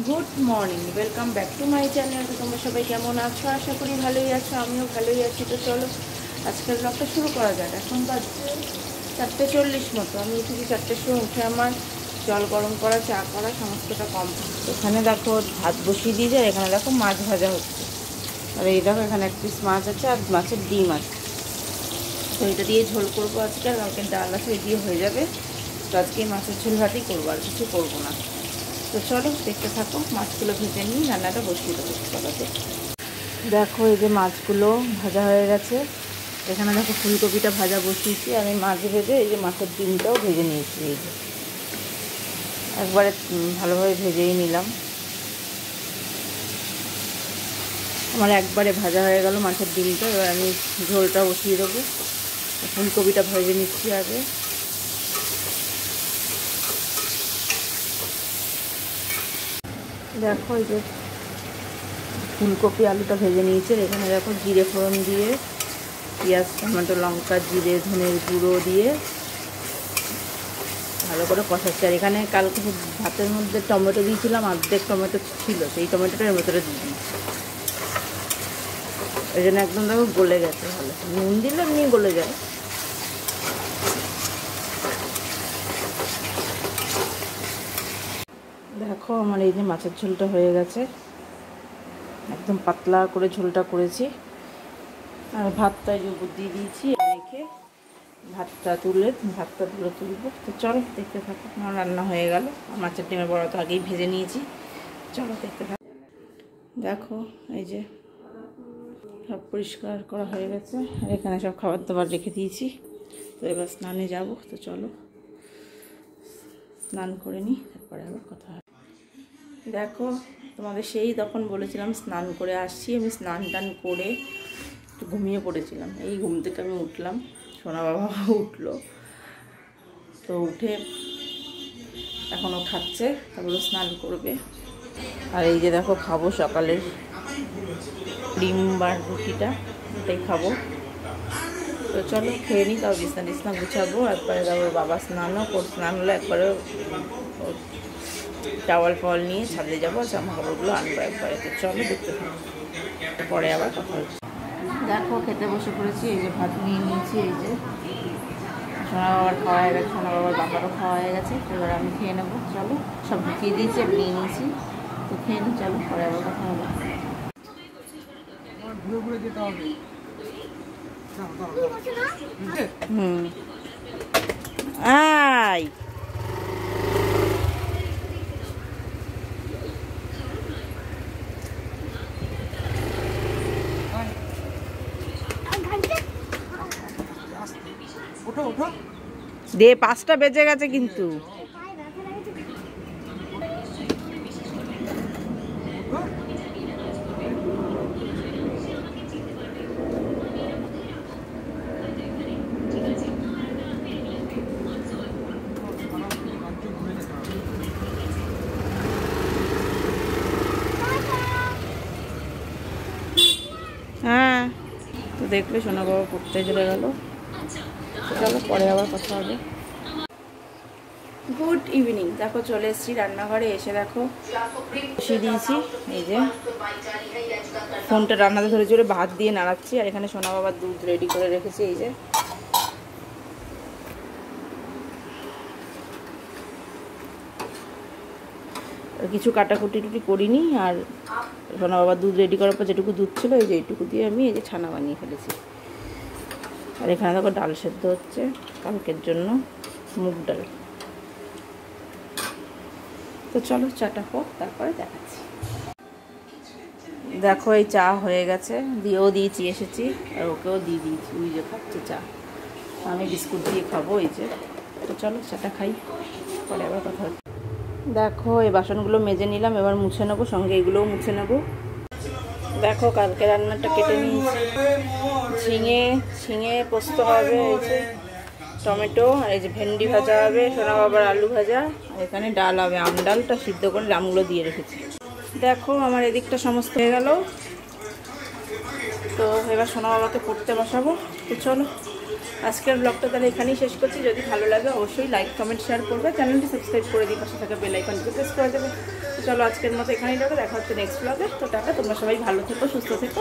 Good morning, welcome back to my channel. তো তোমরা সবাই কেমন আছো? আশা করি ভালোই আছো, আমিও ভালোই আছি। তো চলো আজকের ব্লগটা শুরু করা যাক। এখন বাজছে 4:40 মতো। আমি উঠেছি 4টের সময়, উঠে আমার জল গরম করা, চা করা সমস্তটা কমপ্লিট। এখানে দেখো ভাত বসিয়ে দিয়ে যায়, এখানে দেখো মাছ ভাজা হচ্ছে। আর এই দেখো এখানে এক পিস মাছ আছে আর মাছের ডিম আছে। তো এটা দিয়ে ঝোল করবো আজকে, আর কালকে ডাল আছে, এই দিয়ে হয়ে যাবে। তো আজকে মাছের ঝোল ভাতই করবো, আর কিছু করবো না। তো চলো দেখতে থাকো, মাছগুলো ভেজে নিই, রান্নাটা বসিয়ে দেবো কড়াতে। দেখো এই যে মাছগুলো ভাজা হয়ে গেছে। এখানে দেখো ফুলকপিটা ভাজা বসিয়েছি, আমি মাছ ভেজে এই যে মাছের ডিমটাও ভেজে নিয়েছি। এই যে একবারে ভালোভাবে ভেজেই নিলাম। আমার একবারে ভাজা হয়ে গেল মাছের ডিমটা। এবার আমি ঝোলটা বসিয়ে দেবো। ফুলকপিটা ভেজে নিচ্ছি আগে। দেখো এই যে ফুলকপি আলুটা ভেজে নিয়েছে। এখানে দেখো জিরে ফোড়ন দিয়ে, পেঁয়াজ টমেটো লঙ্কা জিরে ধনের গুঁড়ো দিয়ে ভালো করে কষাচ্ছি। আর এখানে কালকে ভাতের মধ্যে টমেটো দিয়েছিলাম, অর্ধেক টমেটো ছিল, সেই টমেটোটা এর ভেতরে দিয়ে দিয়েছি। এই জন্য একদম দেখো গলে গেছে ভালো। নুন দিলে এমনি গলে যায়। দেখো আমার এই যে মাছের ঝোলটা হয়ে গেছে, একদম পাতলা করে ঝোলটা করেছি। আর ভাতটা এই উপর দিয়ে দিয়েছি, রেখে ভাতটা তুলে তুলবো। তো চলো দেখতে থাকো। আমার রান্না হয়ে গেল। মাছের ডিমের বড়া তো আগেই ভেজে নিয়েছি, চলো দেখতে থাকো। দেখো এই যে সব পরিষ্কার করা হয়ে গেছে, আর এখানে সব খাবার দাবার রেখে দিয়েছি। তো এবার স্নানে যাব। তো চলো স্নান করে নিই, তারপরে আবার কথা হবে। দেখো তোমাদের সেই তখন বলেছিলাম স্নান করে আসছি। আমি স্নান টান করে একটু ঘুমিয়ে পড়েছিলাম। এই ঘুম থেকে আমি উঠলাম, সোনা বাবা উঠলো। তো উঠে এখনও খাচ্ছে, তারপরে স্নান করবে। আর এই যে দেখো খাবো সকালের ডিম বা রুটিটা, এটাই খাবো। তো চলো খেয়ে নিই, তাও বিছনা গুছাবো। একবারে তারপর বাবা স্নান হলো, একবারে টাওয়াল ফাওয়াল নিয়ে ছাদে যাবো, আর জামা কাপড়গুলো আনবো একবারে। তো চলো দেখতে থাকো, পরে আবার কথা হচ্ছে। দেখো খেতে বসে পড়েছি। এই যে ভাত নিয়ে নিয়েছি, এই যে সোনা বাবার খাওয়া হয়ে গেছে, সোনা বাবার বাবারও খাওয়া হয়ে গেছে। এবার আমি খেয়ে নেবো। চলো সব ঢুকিয়ে দিয়েছি, আমি নিয়ে নিয়েছি। তো খেয়ে নিই, চলো পরে আবার কথা হবে। আয় দে, 5টা বেজে গেছে কিন্তু। হ্যাঁ, তো দেখলে সোনা বাবা পড়তে চলে গেল। চলো পরে আবার কথা হবে। Good evening. দেখো চলে এসেছি রান্নাঘরে। এসে দেখো বসিয়ে দিয়েছি। এই যে ফোনটা রান্নাতে ধরে জোরে ভাত দিয়ে নাড়াচ্ছি। আর এখানে সোনা বাবার দুধ রেডি করে রেখেছি। এই যে কিছু কাটাকুটি করিনি। আর সোনা বাবার দুধ রেডি করার পর যেটুকু দুধ ছিল, এই যে এইটুকু দিয়ে আমি এই যে ছানা বানিয়ে ফেলেছি। আর এখানে দেখো ডাল সেদ্ধ হচ্ছে কালকের জন্য, মুগ ডাল। তো চলো চাটা হোক, তারপরে দেখাচ্ছি। দেখো এই চা হয়ে গেছে, দিয়েও দিয়েছি, এসেছি আর ওকেও দিয়ে দিয়েছি। ওই যে খাচ্ছে চা, আমি বিস্কুট দিয়ে খাবো। এই যে তো চলো চাটা খাই, পরে আবার কথা হচ্ছে। দেখো এই বাসনগুলো মেজে নিলাম, এবার মুছে নেবো, সঙ্গে এগুলোও মুছে নেবো। দেখো কালকে রান্নাটা কেটে নিয়েছি। ঝিঙে পোস্ত হবে, এই যে টমেটো, আর এই যে ভেন্ডি ভাজা হবে, সোনা বাবার আলু ভাজা, আর এখানে ডাল হবে। আম ডালটা সিদ্ধ করে আমগুলো দিয়ে রেখেছি। দেখো আমার এদিকটা সমস্ত হয়ে গেল। তো এবার সোনা বাবাকে পড়তে বসাবো। তো চলো আজকের ব্লগটা তাহলে এখানেই শেষ করছি। যদি ভালো লাগে অবশ্যই লাইক কমেন্ট শেয়ার করবে, চ্যানেলটি সাবস্ক্রাইব করে দিয়ে পাশে থাকা বেল আইকনটি প্রেস করে দেবে। তো চলো আজকের মতো এখানেই যাবে, দেখা হচ্ছে নেক্সট ব্লগে। তো টাটা, তোমরা সবাই ভালো থেকো, সুস্থ থেকো।